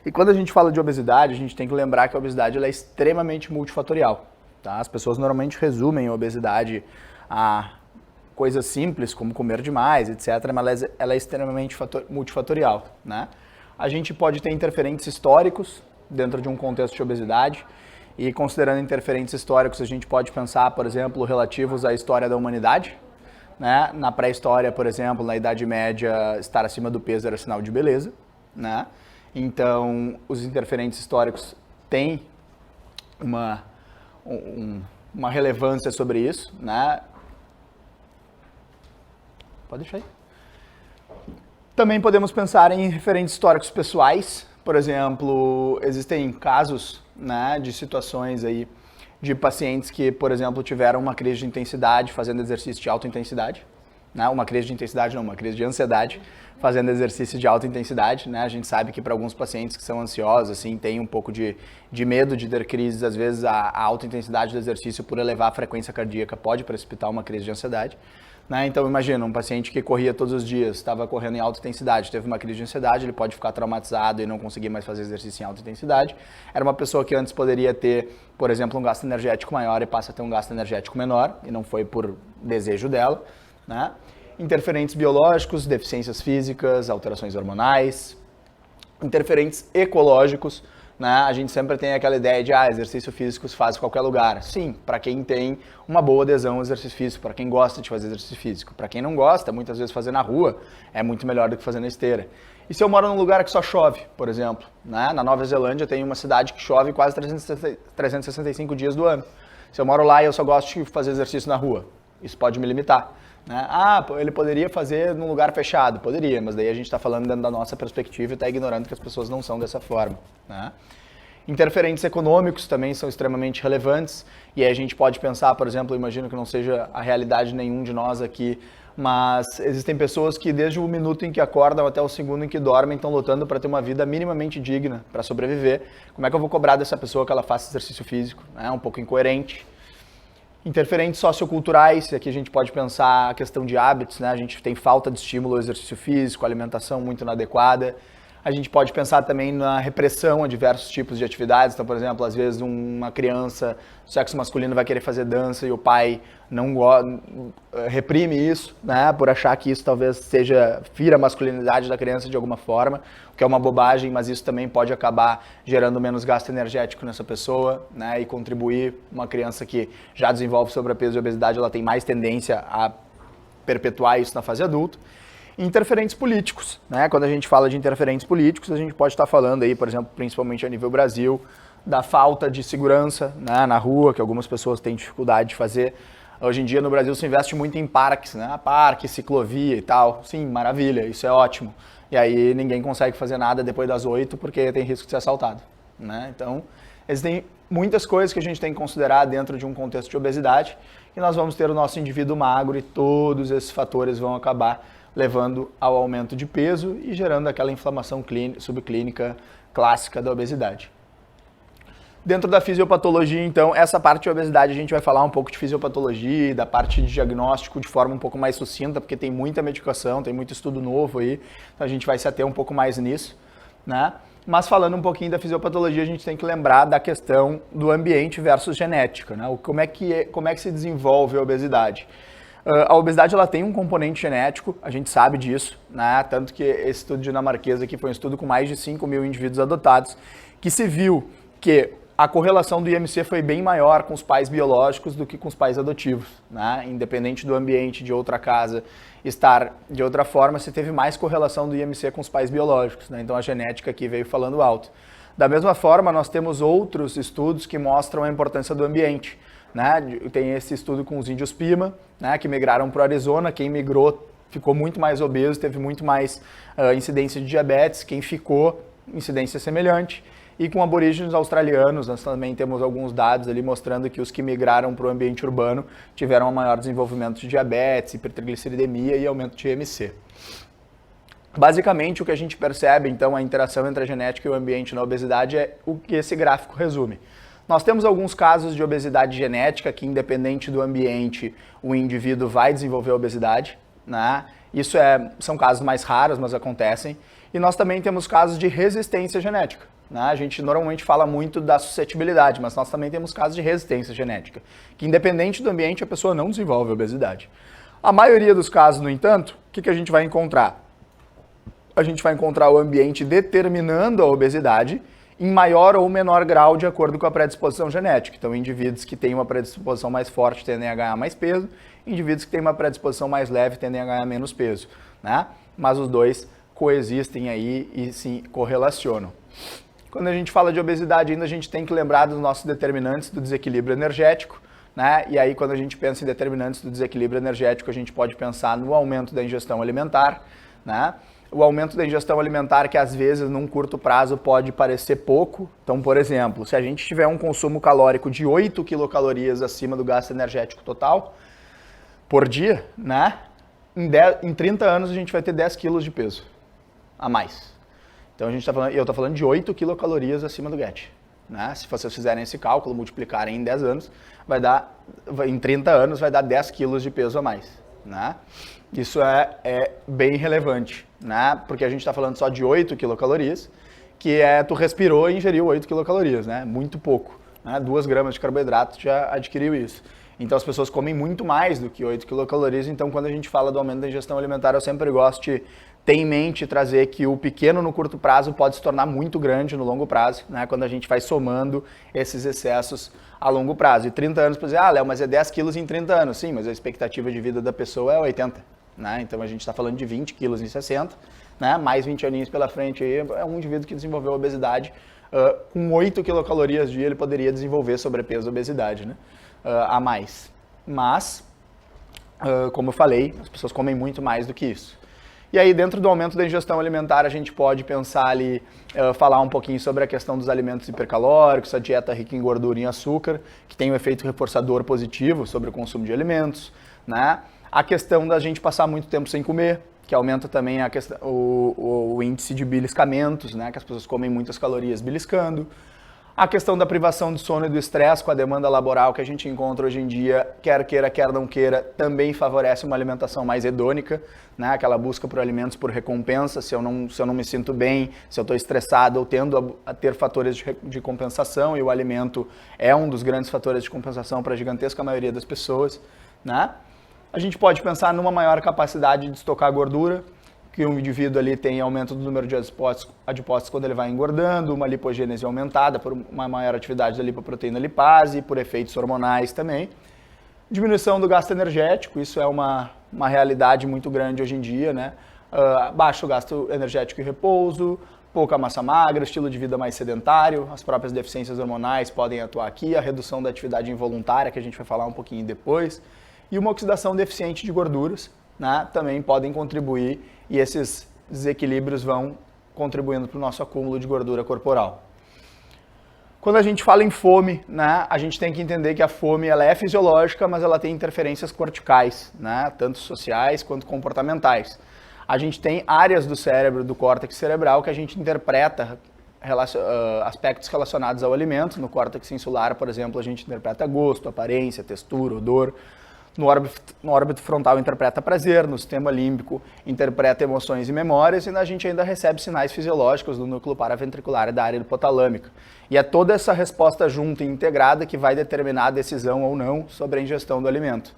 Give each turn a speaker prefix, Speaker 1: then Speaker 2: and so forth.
Speaker 1: E quando a gente fala de obesidade, a gente tem que lembrar que a obesidade ela é extremamente multifatorial. Tá? As pessoas normalmente resumem a obesidade a coisas simples, como comer demais, etc., mas ela é extremamente multifatorial. Né? A gente pode ter interferentes históricos dentro de um contexto de obesidade, e considerando interferentes históricos, a gente pode pensar, por exemplo, relativos à história da humanidade. Né? Na pré-história, por exemplo, na Idade Média, estar acima do peso era sinal de beleza. Né? Então, os interferentes históricos têm uma relevância sobre isso. Né? Pode deixar aí. Também podemos pensar em referentes históricos pessoais. Por exemplo, existem casos, né, de situações aí de pacientes que, por exemplo, tiveram uma crise de intensidade fazendo exercício de alta intensidade. Né? Uma crise de intensidade não, uma crise de ansiedade fazendo exercício de alta intensidade. Né? A gente sabe que para alguns pacientes que são ansiosos, assim, tem um pouco de medo de ter crises, às vezes a alta intensidade do exercício por elevar a frequência cardíaca pode precipitar uma crise de ansiedade. Né? Então imagina, um paciente que corria todos os dias, estava correndo em alta intensidade, teve uma crise de ansiedade, ele pode ficar traumatizado e não conseguir mais fazer exercício em alta intensidade. Era uma pessoa que antes poderia ter, por exemplo, um gasto energético maior e passa a ter um gasto energético menor, e não foi por desejo dela. Né? Interferentes biológicos, deficiências físicas, alterações hormonais, interferentes ecológicos. Né? A gente sempre tem aquela ideia de exercício físico se faz em qualquer lugar. Sim, para quem tem uma boa adesão ao exercício físico, para quem gosta de fazer exercício físico. Para quem não gosta, muitas vezes fazer na rua é muito melhor do que fazer na esteira. E se eu moro num lugar que só chove, por exemplo, né? Na Nova Zelândia tem uma cidade que chove quase 365 dias do ano. Se eu moro lá e eu só gosto de fazer exercício na rua, isso pode me limitar. Né? Ele poderia fazer num lugar fechado. Poderia, mas daí a gente está falando dentro da nossa perspectiva e está ignorando que as pessoas não são dessa forma. Né? Interferentes econômicos também são extremamente relevantes, e aí a gente pode pensar, por exemplo, eu imagino que não seja a realidade de nenhum de nós aqui, mas existem pessoas que desde o minuto em que acordam até o segundo em que dormem estão lutando para ter uma vida minimamente digna, para sobreviver. Como é que eu vou cobrar dessa pessoa que ela faça exercício físico? É um pouco incoerente. Interferentes socioculturais, aqui a gente pode pensar a questão de hábitos, né? A gente tem falta de estímulo ao exercício físico, alimentação muito inadequada. A gente pode pensar também na repressão a diversos tipos de atividades. Então, por exemplo, às vezes uma criança do sexo masculino vai querer fazer dança e o pai não reprime isso, né, por achar que isso talvez fira a masculinidade da criança de alguma forma, o que é uma bobagem, mas isso também pode acabar gerando menos gasto energético nessa pessoa, né, e contribuir. Uma criança que já desenvolve sobrepeso e obesidade, ela tem mais tendência a perpetuar isso na fase adulta. Interferentes políticos, né? Quando a gente fala de interferentes políticos, a gente pode estar falando aí, por exemplo, principalmente a nível Brasil, da falta de segurança, né, na rua, que algumas pessoas têm dificuldade de fazer. Hoje em dia no Brasil se investe muito em parques, né? Parque, ciclovia e tal. Sim, maravilha, isso é ótimo. E aí ninguém consegue fazer nada depois das 8 porque tem risco de ser assaltado. Né? Então, existem muitas coisas que a gente tem que considerar dentro de um contexto de obesidade, e nós vamos ter o nosso indivíduo magro e todos esses fatores vão acabar levando ao aumento de peso e gerando aquela inflamação subclínica clássica da obesidade. Dentro da fisiopatologia, então, essa parte de obesidade a gente vai falar um pouco de fisiopatologia e da parte de diagnóstico de forma um pouco mais sucinta, porque tem muita medicação, tem muito estudo novo aí, então a gente vai se ater um pouco mais nisso, né? Mas falando um pouquinho da fisiopatologia, a gente tem que lembrar da questão do ambiente versus genética, né? Como é que se desenvolve a obesidade? A obesidade ela tem um componente genético, a gente sabe disso, né? Tanto que esse estudo dinamarquês aqui foi um estudo com mais de 5 mil indivíduos adotados, que se viu que a correlação do IMC foi bem maior com os pais biológicos do que com os pais adotivos, né? Independente do ambiente de outra casa estar de outra forma, se teve mais correlação do IMC com os pais biológicos, né? Então a genética aqui veio falando alto. Da mesma forma, nós temos outros estudos que mostram a importância do ambiente. Né? Tem esse estudo com os índios Pima, né, que migraram para o Arizona. Quem migrou ficou muito mais obeso, teve muito mais incidência de diabetes. Quem ficou, incidência semelhante. E com aborígenes australianos, nós também temos alguns dados ali mostrando que os que migraram para o ambiente urbano tiveram um maior desenvolvimento de diabetes, hipertrigliceridemia e aumento de IMC. Basicamente, o que a gente percebe, então, a interação entre a genética e o ambiente na obesidade é o que esse gráfico resume. Nós temos alguns casos de obesidade genética que, independente do ambiente, o indivíduo vai desenvolver obesidade, né? Isso são casos mais raros, mas acontecem. E nós também temos casos de resistência genética. Né? A gente normalmente fala muito da suscetibilidade, mas nós também temos casos de resistência genética, que independente do ambiente a pessoa não desenvolve obesidade. A maioria dos casos, no entanto, o que a gente vai encontrar? A gente vai encontrar o ambiente determinando a obesidade em maior ou menor grau de acordo com a predisposição genética. Então, indivíduos que têm uma predisposição mais forte tendem a ganhar mais peso, indivíduos que têm uma predisposição mais leve tendem a ganhar menos peso, né? Mas os dois coexistem aí e se correlacionam. Quando a gente fala de obesidade, ainda a gente tem que lembrar dos nossos determinantes do desequilíbrio energético, né? E aí, quando a gente pensa em determinantes do desequilíbrio energético, a gente pode pensar no aumento da ingestão alimentar, né? O aumento da ingestão alimentar, que às vezes num curto prazo pode parecer pouco. Então, por exemplo, se a gente tiver um consumo calórico de 8 quilocalorias acima do gasto energético total por dia, né? Em 30 anos a gente vai ter 10 quilos de peso a mais. Então eu estou falando de 8 quilocalorias acima do GET. Né? Se vocês fizerem esse cálculo, multiplicarem em 10 anos, em 30 anos vai dar 10 quilos de peso a mais. Né? Isso é bem relevante, né? Porque a gente está falando só de 8 quilocalorias, que tu respirou e ingeriu 8 quilocalorias, né? Muito pouco. Né? 2 gramas de carboidrato já adquiriu isso. Então as pessoas comem muito mais do que 8 quilocalorias, então quando a gente fala do aumento da ingestão alimentar, eu sempre gosto de ter em mente trazer que o pequeno no curto prazo pode se tornar muito grande no longo prazo, né? Quando a gente vai somando esses excessos a longo prazo. E 30 anos, para dizer, Léo, mas é 10 quilos em 30 anos. Sim, mas a expectativa de vida da pessoa é 80, né? Então a gente está falando de 20 quilos em 60, né? Mais 20 aninhos pela frente aí, é um indivíduo que desenvolveu obesidade. Com 8 quilocalorias dia ele poderia desenvolver sobrepeso e obesidade, né? A mais. Mas, como eu falei, as pessoas comem muito mais do que isso. E aí, dentro do aumento da ingestão alimentar, a gente pode pensar ali, falar um pouquinho sobre a questão dos alimentos hipercalóricos, a dieta rica em gordura e em açúcar, que tem um efeito reforçador positivo sobre o consumo de alimentos, né? A questão da gente passar muito tempo sem comer, que aumenta também o índice de beliscamentos, né? Que as pessoas comem muitas calorias beliscando. A questão da privação do sono e do estresse com a demanda laboral que a gente encontra hoje em dia, quer queira, quer não queira, também favorece uma alimentação mais hedônica, né? Aquela busca por alimentos por recompensa, se eu não me sinto bem, se eu estou estressado, eu tendo a ter fatores de compensação, e o alimento é um dos grandes fatores de compensação para a gigantesca maioria das pessoas, né? A gente pode pensar numa maior capacidade de estocar gordura, que um indivíduo ali tem aumento do número de adipócitos quando ele vai engordando, uma lipogênese aumentada por uma maior atividade da lipoproteína lipase, por efeitos hormonais também. Diminuição do gasto energético, isso é uma realidade muito grande hoje em dia, né? Baixo gasto energético e repouso, pouca massa magra, estilo de vida mais sedentário, as próprias deficiências hormonais podem atuar aqui, a redução da atividade involuntária, que a gente vai falar um pouquinho depois, e uma oxidação deficiente de gorduras, né, também podem contribuir, e esses desequilíbrios vão contribuindo para o nosso acúmulo de gordura corporal. Quando a gente fala em fome, né, a gente tem que entender que a fome ela é fisiológica, mas ela tem interferências corticais, né, tanto sociais quanto comportamentais. A gente tem áreas do cérebro, do córtex cerebral, que a gente interpreta aspectos relacionados ao alimento. No córtex insular, por exemplo, a gente interpreta gosto, aparência, textura, odor. No órbito frontal interpreta prazer, no sistema límbico interpreta emoções e memórias, e a gente ainda recebe sinais fisiológicos do núcleo paraventricular e da área hipotalâmica. E é toda essa resposta junta e integrada que vai determinar a decisão ou não sobre a ingestão do alimento.